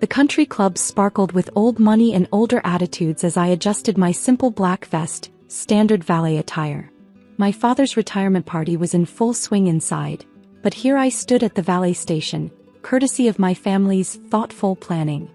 The country club sparkled with old money and older attitudes as I adjusted my simple black vest, standard valet attire. My father's retirement party was in full swing inside, but here I stood at the valet station, courtesy of my family's thoughtful planning.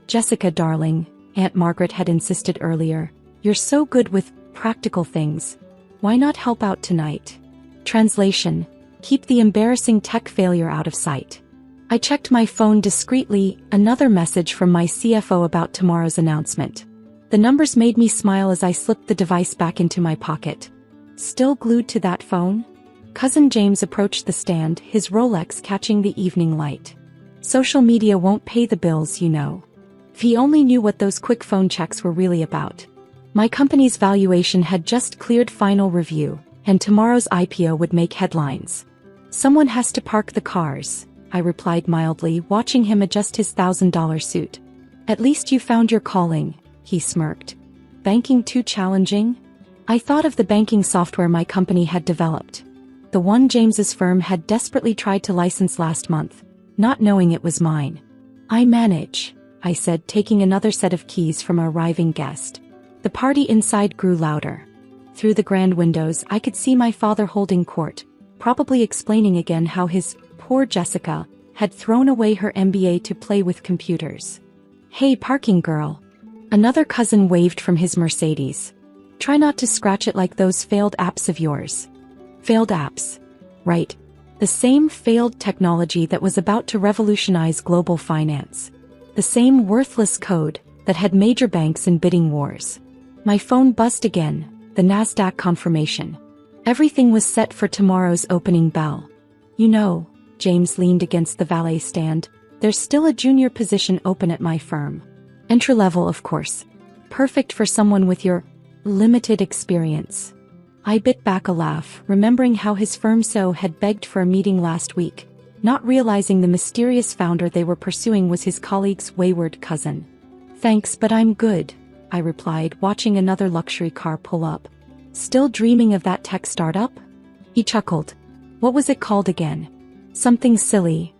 "Jessica, darling," Aunt Margaret had insisted earlier, "you're so good with practical things. Why not help out tonight?" Translation: keep the embarrassing tech failure out of sight. I checked my phone discreetly, another message from my CFO about tomorrow's announcement. The numbers made me smile as I slipped the device back into my pocket. Still glued to that phone? Cousin James approached the stand, his Rolex catching the evening light. Social media won't pay the bills, you know. If he only knew what those quick phone checks were really about. My company's valuation had just cleared final review, and tomorrow's IPO would make headlines. "Someone has to park the cars," I replied mildly, watching him adjust his $1,000 suit. "At least you found your calling," he smirked. "Banking too challenging?" I thought of the banking software my company had developed. The one James's firm had desperately tried to license last month, not knowing it was mine. "I manage," I said, taking another set of keys from an arriving guest. The party inside grew louder. Through the grand windows I could see my father holding court, probably explaining again how his poor Jessica had thrown away her MBA to play with computers. "Hey, parking girl." Another cousin waved from his Mercedes. "Try not to scratch it like those failed apps of yours." Failed apps. Right. The same failed technology that was about to revolutionize global finance. The same worthless code that had major banks in bidding wars. My phone buzzed again, the NASDAQ confirmation. Everything was set for tomorrow's opening bell. "You know," James leaned against the valet stand, "there's still a junior position open at my firm. Entry-level, of course. Perfect for someone with your limited experience." I bit back a laugh, remembering how his firm so had begged for a meeting last week, not realizing the mysterious founder they were pursuing was his colleague's wayward cousin. "Thanks, but I'm good," I replied, watching another luxury car pull up. "Still dreaming of that tech startup?" He chuckled. "What was it called again?" "Something silly."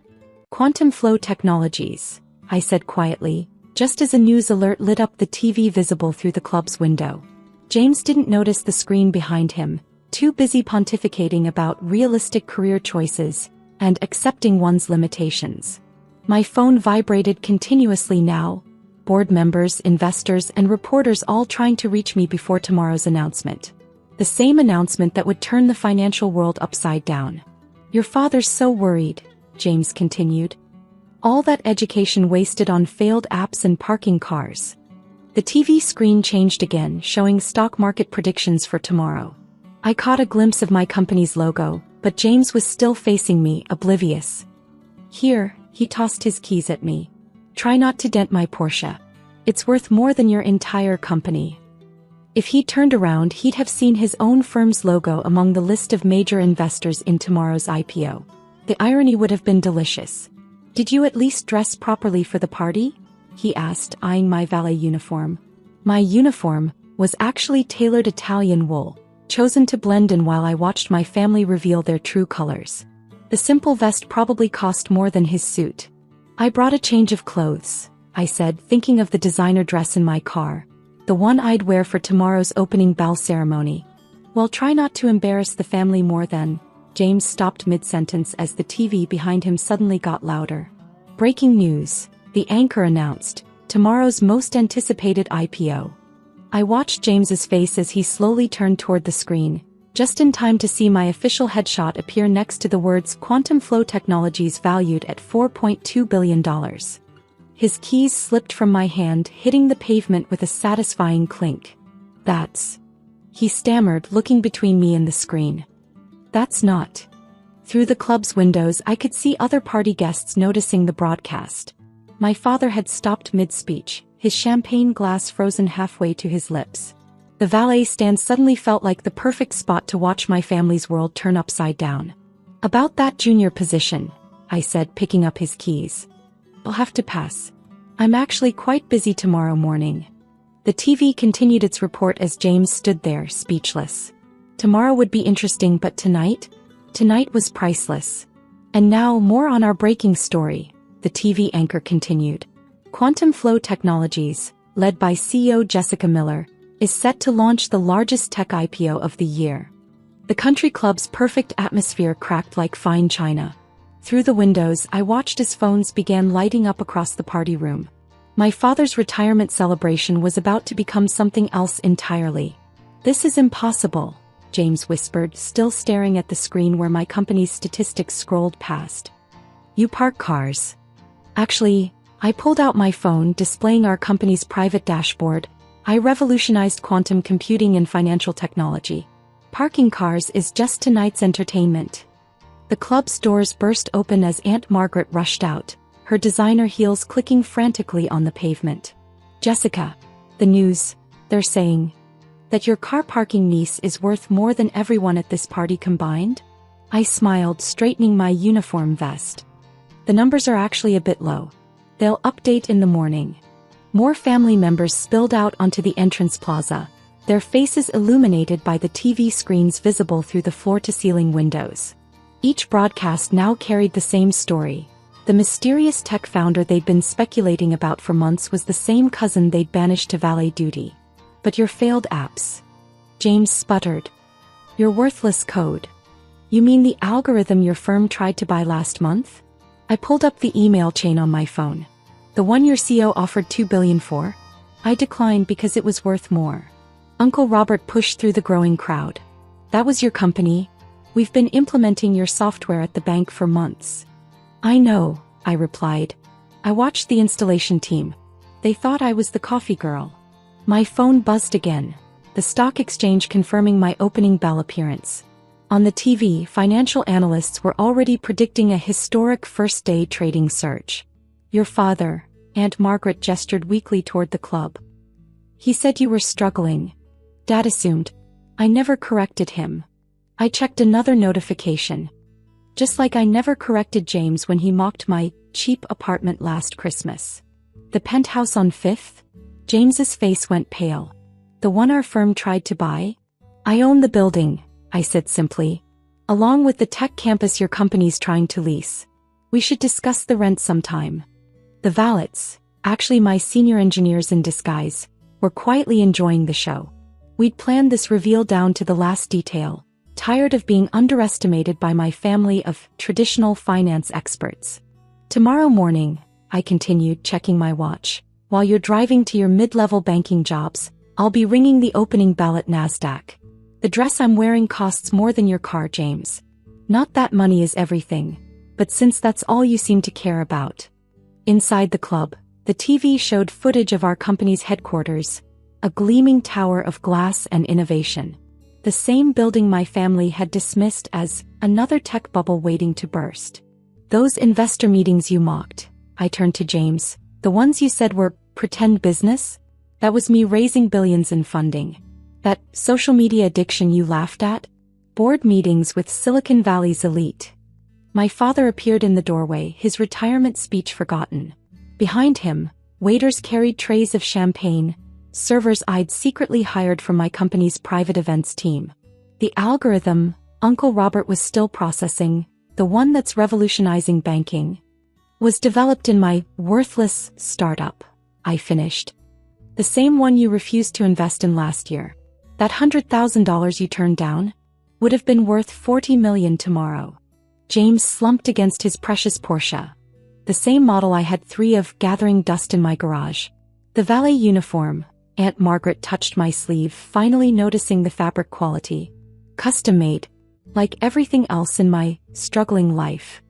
"Quantum Flow Technologies," I said quietly, just as a news alert lit up the TV visible through the club's window. James didn't notice the screen behind him, too busy pontificating about realistic career choices and accepting one's limitations. My phone vibrated continuously now, board members, investors, and reporters all trying to reach me before tomorrow's announcement. The same announcement that would turn the financial world upside down. "Your father's so worried," James continued. "All that education wasted on failed apps and parking cars." The TV screen changed again, showing stock market predictions for tomorrow. I caught a glimpse of my company's logo, but James was still facing me, oblivious. "Here," he tossed his keys at me. "Try not to dent my Porsche. It's worth more than your entire company." If he'd turned around, he'd have seen his own firm's logo among the list of major investors in tomorrow's IPO. The irony would have been delicious. "Did you at least dress properly for the party?" he asked, eyeing my valet uniform. My uniform was actually tailored Italian wool, chosen to blend in while I watched my family reveal their true colors. The simple vest probably cost more than his suit. "I brought a change of clothes," I said, thinking of the designer dress in my car. The one I'd wear for tomorrow's opening bell ceremony. "Well, try not to embarrass the family more then." James stopped mid-sentence as the TV behind him suddenly got louder. "Breaking news," the anchor announced, "tomorrow's most anticipated IPO." I watched James's face as he slowly turned toward the screen, just in time to see my official headshot appear next to the words "Quantum Flow Technologies valued at $4.2 billion. His keys slipped from my hand, hitting the pavement with a satisfying clink. "That's..." he stammered, looking between me and the screen. "That's not..." Through the club's windows I could see other party guests noticing the broadcast. My father had stopped mid-speech, his champagne glass frozen halfway to his lips. The valet stand suddenly felt like the perfect spot to watch my family's world turn upside down. "About that junior position," I said, picking up his keys. "I'll have to pass. I'm actually quite busy tomorrow morning." The TV continued its report as James stood there, speechless. Tomorrow would be interesting, but tonight? Tonight was priceless. "And now more on our breaking story," the TV anchor continued. Quantum Flow Technologies, led by CEO Jessica Miller, is set to launch the largest tech IPO of the year. The country club's perfect atmosphere cracked like fine china. Through the windows, I watched as phones began lighting up across the party room. My father's retirement celebration was about to become something else entirely. "This is impossible," James whispered, still staring at the screen where my company's statistics scrolled past. "You park cars." Actually, I pulled out my phone, displaying our company's private dashboard. I revolutionized quantum computing and financial technology. Parking cars is just tonight's entertainment. The club's doors burst open as Aunt Margaret rushed out, her designer heels clicking frantically on the pavement. "Jessica, the news, they're saying that your car parking niece is worth more than everyone at this party combined?" I smiled, straightening my uniform vest. "The numbers are actually a bit low. They'll update in the morning." More family members spilled out onto the entrance plaza, their faces illuminated by the TV screens visible through the floor-to-ceiling windows. Each broadcast now carried the same story. The mysterious tech founder they'd been speculating about for months was the same cousin they'd banished to valet duty. "But your failed apps," James sputtered. "Your worthless code. You mean the algorithm your firm tried to buy last month?" I pulled up the email chain on my phone. "The one your CEO offered $2 billion for? I declined because it was worth more." Uncle Robert pushed through the growing crowd. "That was your company. We've been implementing your software at the bank for months." "I know," I replied. "I watched the installation team. They thought I was the coffee girl." My phone buzzed again, the stock exchange confirming my opening bell appearance. On the TV, financial analysts were already predicting a historic first-day trading surge. "Your father," Aunt Margaret gestured weakly toward the club. "He said you were struggling." Dad assumed. I never corrected him. I checked another notification. Just like I never corrected James when he mocked my cheap apartment last Christmas. "The penthouse on 5th? James's face went pale. "The one our firm tried to buy?" "I own the building," I said simply. "Along with the tech campus your company's trying to lease. We should discuss the rent sometime." The valets, actually my senior engineers in disguise, were quietly enjoying the show. We'd planned this reveal down to the last detail, tired of being underestimated by my family of traditional finance experts. "Tomorrow morning," I continued, checking my watch, "while you're driving to your mid-level banking jobs, I'll be ringing the opening bell at NASDAQ. The dress I'm wearing costs more than your car, James. Not that money is everything, but since that's all you seem to care about." Inside the club, the TV showed footage of our company's headquarters, a gleaming tower of glass and innovation. The same building my family had dismissed as another tech bubble waiting to burst. "Those investor meetings you mocked," I turned to James, "the ones you said were pretend business? That was me raising billions in funding. That social media addiction you laughed at? Board meetings with Silicon Valley's elite." My father appeared in the doorway, his retirement speech forgotten. Behind him, waiters carried trays of champagne, servers I'd secretly hired from my company's private events team. "The algorithm Uncle Robert was still processing, the one that's revolutionizing banking, was developed in my worthless startup," I finished. "The same one you refused to invest in last year. That $100,000 you turned down would have been worth $40 million tomorrow." James slumped against his precious Porsche. The same model I had 3 of, gathering dust in my garage. "The valet uniform," Aunt Margaret touched my sleeve, finally noticing the fabric quality. "Custom-made, like everything else in my struggling life."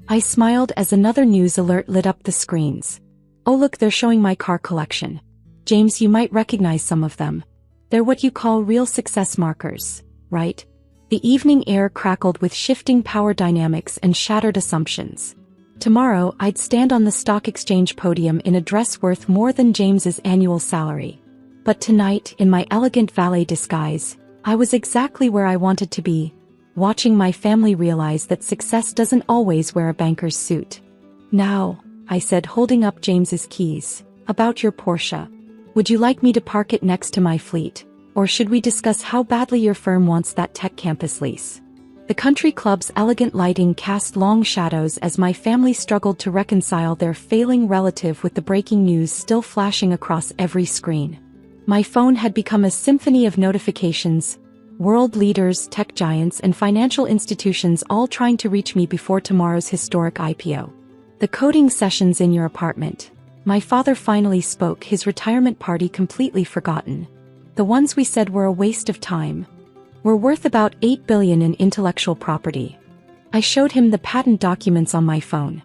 I smiled as another news alert lit up the screens. "Oh look, they're showing my car collection. James, you might recognize some of them. They're what you call real success markers, right?" The evening air crackled with shifting power dynamics and shattered assumptions. Tomorrow, I'd stand on the stock exchange podium in a dress worth more than James's annual salary. But tonight, in my elegant valet disguise, I was exactly where I wanted to be, watching my family realize that success doesn't always wear a banker's suit. "Now," I said, holding up James's keys, "about your Porsche. Would you like me to park it next to my fleet? Or should we discuss how badly your firm wants that tech campus lease?" The country club's elegant lighting cast long shadows as my family struggled to reconcile their failing relative with the breaking news still flashing across every screen. My phone had become a symphony of notifications, world leaders, tech giants, and financial institutions all trying to reach me before tomorrow's historic IPO. The coding sessions in your apartment. My father finally spoke, his retirement party completely forgotten. The ones we said were a waste of time. We're worth about $8 billion in intellectual property. I showed him the patent documents on my phone.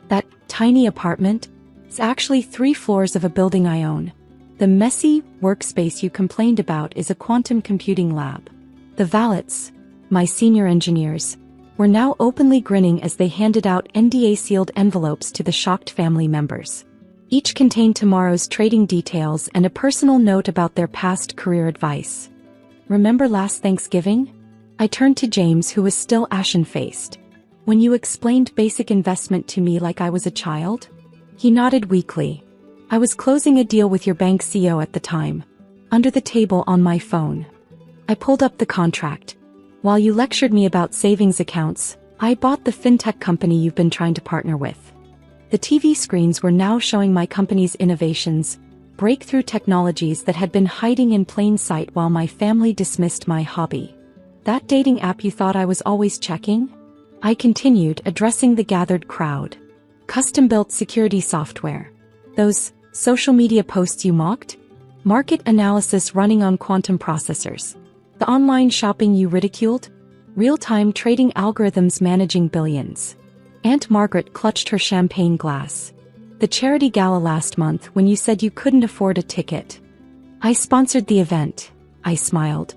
That tiny apartment is actually 3 floors of a building I own. The messy workspace you complained about is a quantum computing lab. The valets, my senior engineers, were now openly grinning as they handed out NDA-sealed envelopes to the shocked family members. Each contained tomorrow's trading details and a personal note about their past career advice. Remember last Thanksgiving? I turned to James, who was still ashen-faced. When you explained basic investment to me like I was a child? He nodded weakly. I was closing a deal with your bank CEO at the time. Under the table on my phone. I pulled up the contract. While you lectured me about savings accounts, I bought the fintech company you've been trying to partner with. The TV screens were now showing my company's innovations, breakthrough technologies that had been hiding in plain sight while my family dismissed my hobby. That dating app you thought I was always checking? I continued, addressing the gathered crowd. Custom-built security software. Those social media posts you mocked? Market analysis running on quantum processors. The online shopping you ridiculed? Real-time trading algorithms managing billions. Aunt Margaret clutched her champagne glass. The charity gala last month when you said you couldn't afford a ticket. I sponsored the event. I smiled.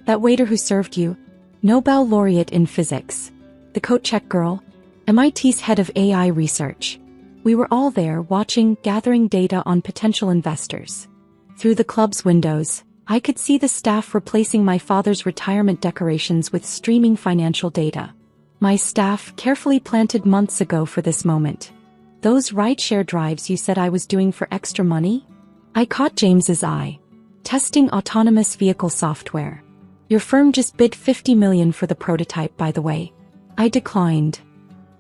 That waiter who served you? Nobel laureate in physics. The coat check girl? MIT's head of AI research. We were all there watching, gathering data on potential investors. Through the club's windows, I could see the staff replacing my father's retirement decorations with streaming financial data. My staff, carefully planted months ago for this moment. Those rideshare drives you said I was doing for extra money? I caught James's eye. Testing autonomous vehicle software. Your firm just bid $50 million for the prototype, by the way. I declined.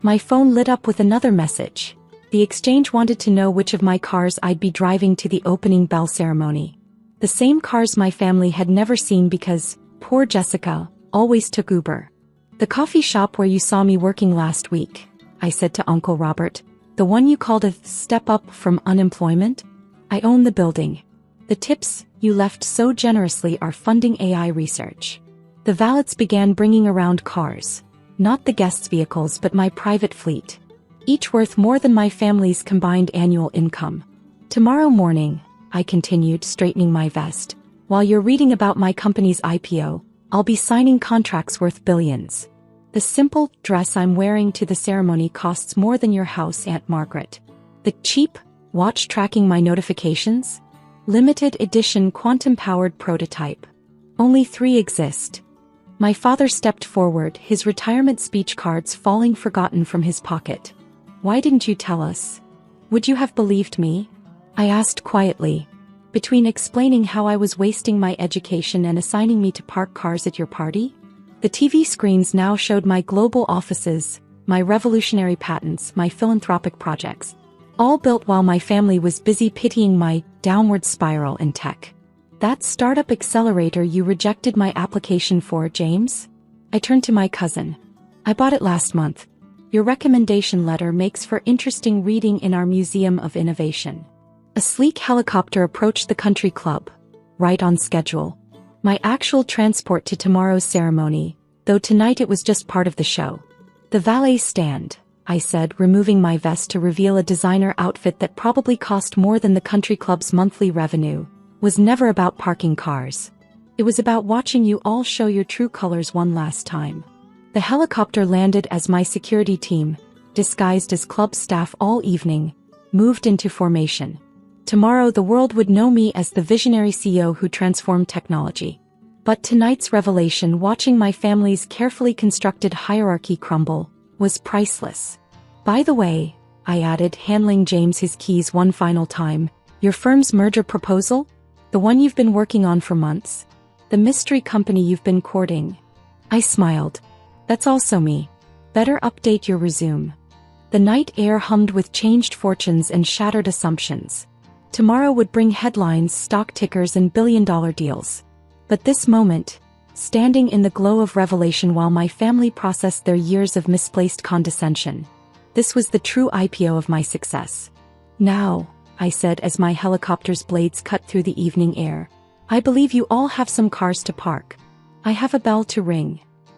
My phone lit up with another message. The exchange wanted to know which of my cars I'd be driving to the opening bell ceremony. The same cars my family had never seen because, poor Jessica, always took Uber. The coffee shop where you saw me working last week, I said to Uncle Robert, the one you called a step up from unemployment? I own the building. The tips you left so generously are funding AI research. The valets began bringing around cars, not the guests' vehicles but my private fleet, each worth more than my family's combined annual income. Tomorrow morning, I continued, straightening my vest, while you're reading about my company's IPO, I'll be signing contracts worth billions. The simple dress I'm wearing to the ceremony costs more than your house, Aunt Margaret. The cheap watch tracking my notifications? Limited edition quantum-powered prototype. Only 3 exist. My father stepped forward, his retirement speech cards falling forgotten from his pocket. Why didn't you tell us? Would you have believed me? I asked quietly. Between explaining how I was wasting my education and assigning me to park cars at your party? The TV screens now showed my global offices, my revolutionary patents, my philanthropic projects. All built while my family was busy pitying my downward spiral in tech. That startup accelerator you rejected my application for, James? I turned to my cousin. I bought it last month. Your recommendation letter makes for interesting reading in our Museum of Innovation. A sleek helicopter approached the country club, right on schedule. My actual transport to tomorrow's ceremony, though tonight it was just part of the show. The valet stand, I said, removing my vest to reveal a designer outfit that probably cost more than the country club's monthly revenue, was never about parking cars. It was about watching you all show your true colors one last time. The helicopter landed as my security team, disguised as club staff all evening, moved into formation. Tomorrow the world would know me as the visionary CEO who transformed technology. But tonight's revelation, watching my family's carefully constructed hierarchy crumble, was priceless. By the way, I added, handling James his keys one final time, your firm's merger proposal? The one you've been working on for months? The mystery company you've been courting? I smiled. That's also me. Better update your resume. The night air hummed with changed fortunes and shattered assumptions. Tomorrow would bring headlines, stock tickers, and billion-dollar deals. But this moment, standing in the glow of revelation while my family processed their years of misplaced condescension, this was the true IPO of my success. Now, I said as my helicopter's blades cut through the evening air, I believe you all have some cars to park. I have a bell to ring.